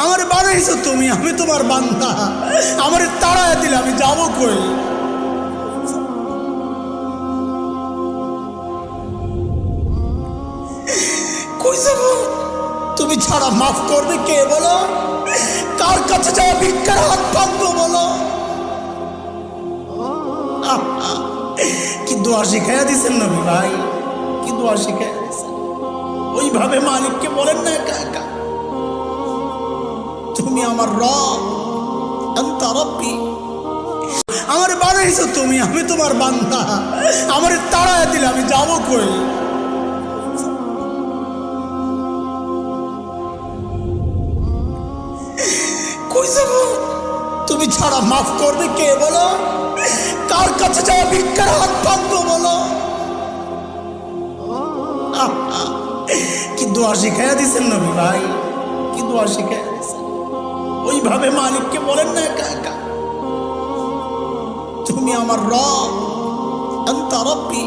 আমার বানাইছো তুমি, আমি তোমার বান্দা। আমার তাড়ায় দিলে আমি যাবো কই? কই যাবো? তুমি ছাড়া মাফ করবে কে বলো? কার কাছে যাওয়া ভিক্ষার হাত পাতবো বলো? কি দোয়া শিখাইয়া দিচ্ছেন নবী ভাই, কি দোয়া শিখাইয়া দিচ্ছেন। ওইভাবে মালিককে বলেন না একা একা, তুমি আমার রব, আনতা রব্বি। আমার বানাইছো তুমি, আমি তোমার বান্দা। আমার তাড়ায় দিলে আমি যাবো কই? কই যাবো? তুমি ছাড়া মাফ করবে কে বলো? কার কাছে যাওয়া ভিক্ষার হাত পাতবো বলো? কি দোয়া শিখাইয়া দিচ্ছেন নবী ভাই, কি দোয়া শিখাইয়া দিচ্ছেন। ওইভাবে মালিককে বলেন না একা একা, তুমি আমার রব, আনতা রব্বি।